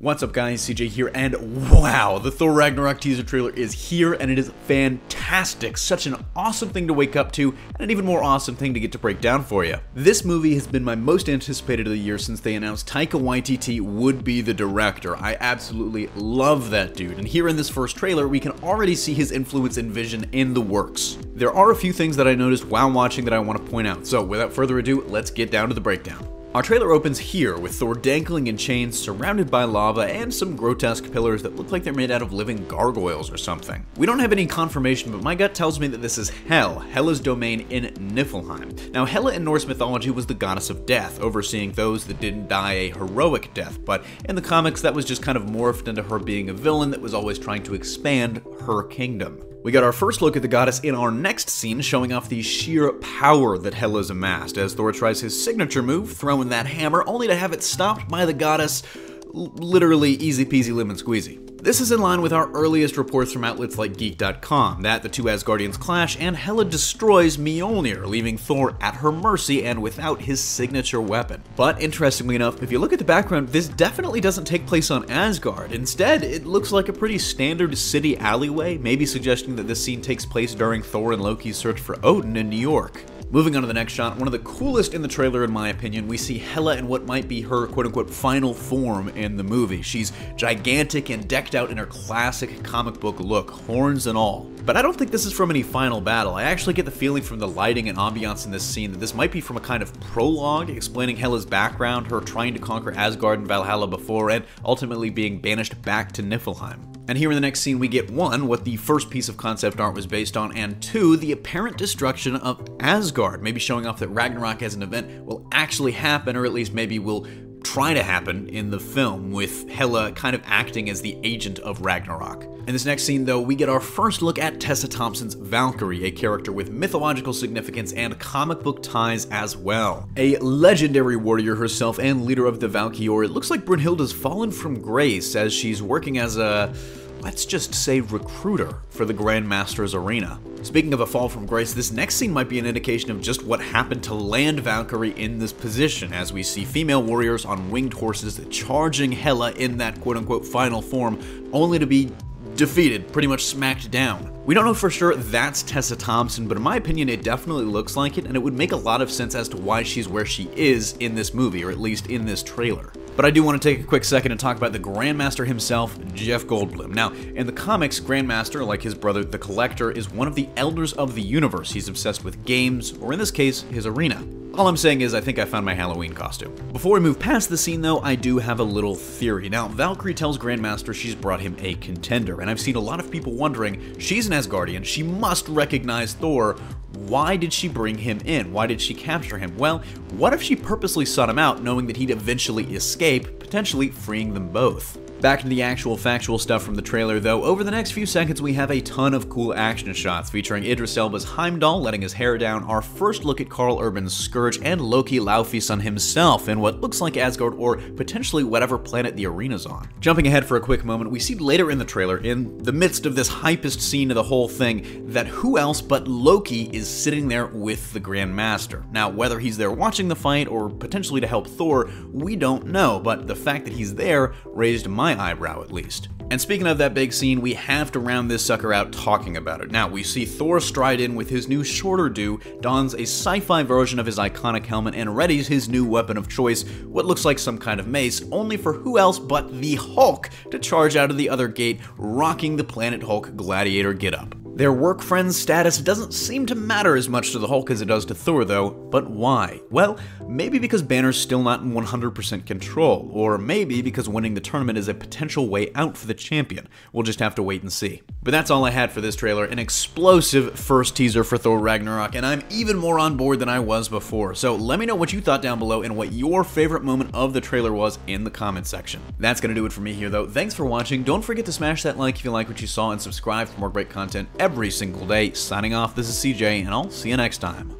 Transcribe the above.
What's up guys, CJ here, and wow, the Thor Ragnarok teaser trailer is here and it is fantastic. Such an awesome thing to wake up to, and an even more awesome thing to get to break down for you. This movie has been my most anticipated of the year since they announced Taika Waititi would be the director. I absolutely love that dude, and here in this first trailer, we can already see his influence and vision in the works. There are a few things that I noticed while watching that I want to point out, so without further ado, let's get down to the breakdown. Our trailer opens here with Thor dangling in chains, surrounded by lava and some grotesque pillars that look like they're made out of living gargoyles or something. We don't have any confirmation, but my gut tells me that this is Hel, Hela's domain in Niflheim. Now, Hela in Norse mythology was the goddess of death, overseeing those that didn't die a heroic death, but in the comics that was just kind of morphed into her being a villain that was always trying to expand her kingdom. We got our first look at the goddess in our next scene, showing off the sheer power that Hela's amassed as Thor tries his signature move, throwing that hammer, only to have it stopped by the goddess. Literally easy peasy lemon squeezy. This is in line with our earliest reports from outlets like Geek.com, that the two Asgardians clash and Hela destroys Mjolnir, leaving Thor at her mercy and without his signature weapon. But interestingly enough, if you look at the background, this definitely doesn't take place on Asgard. Instead, it looks like a pretty standard city alleyway, maybe suggesting that this scene takes place during Thor and Loki's search for Odin in New York. Moving on to the next shot, one of the coolest in the trailer in my opinion, we see Hela in what might be her quote-unquote final form in the movie. She's gigantic and decked out in her classic comic book look, horns and all. But I don't think this is from any final battle. I actually get the feeling from the lighting and ambiance in this scene that this might be from a kind of prologue explaining Hela's background, her trying to conquer Asgard and Valhalla before, and ultimately being banished back to Niflheim. And here in the next scene we get one, what the first piece of concept art was based on, and two, the apparent destruction of Asgard, maybe showing off that Ragnarok as an event will actually happen, or at least maybe will try to happen in the film, with Hela kind of acting as the agent of Ragnarok. In this next scene though, we get our first look at Tessa Thompson's Valkyrie, a character with mythological significance and comic book ties as well. A legendary warrior herself and leader of the Valkyrie, it looks like Brunhilde's fallen from grace as she's working as a, let's just say, recruiter for the Grandmaster's arena. Speaking of a fall from grace, this next scene might be an indication of just what happened to land Valkyrie in this position, as we see female warriors on winged horses charging Hela in that quote-unquote final form, only to be defeated, pretty much smacked down. We don't know for sure that's Tessa Thompson, but in my opinion it definitely looks like it, and it would make a lot of sense as to why she's where she is in this movie, or at least in this trailer. But I do want to take a quick second to talk about the Grandmaster himself, Jeff Goldblum. Now, in the comics, Grandmaster, like his brother the Collector, is one of the elders of the universe. He's obsessed with games, or in this case, his arena. All I'm saying is I think I found my Halloween costume. Before we move past the scene though, I do have a little theory. Now, Valkyrie tells Grandmaster she's brought him a contender, and I've seen a lot of people wondering, she's an Asgardian, she must recognize Thor. Why did she bring him in? Why did she capture him? Well, what if she purposely sought him out, knowing that he'd eventually escape, potentially freeing them both? Back to the actual factual stuff from the trailer though, over the next few seconds we have a ton of cool action shots featuring Idris Elba's Heimdall letting his hair down, our first look at Karl Urban's Scourge, and Loki Laufeyson himself in what looks like Asgard or potentially whatever planet the arena's on. Jumping ahead for a quick moment, we see later in the trailer, in the midst of this hypest scene of the whole thing, that who else but Loki is sitting there with the Grandmaster. Now, whether he's there watching the fight or potentially to help Thor, we don't know, but the fact that he's there raised my eyebrow at least. And speaking of that big scene, we have to round this sucker out talking about it. Now, we see Thor stride in with his new shorter do, dons a sci-fi version of his iconic helmet, and readies his new weapon of choice, what looks like some kind of mace, only for who else but the Hulk to charge out of the other gate, rocking the Planet Hulk gladiator getup. Their work friend's status doesn't seem to matter as much to the Hulk as it does to Thor though, but why? Well, maybe because Banner's still not in 100% control, or maybe because winning the tournament is a potential way out for the champion. We'll just have to wait and see. But that's all I had for this trailer, an explosive first teaser for Thor Ragnarok, and I'm even more on board than I was before. So let me know what you thought down below and what your favorite moment of the trailer was in the comments section. That's gonna do it for me here though. Thanks for watching. Don't forget to smash that like if you like what you saw, and subscribe for more great content every single day. Signing off, this is CJ, and I'll see you next time.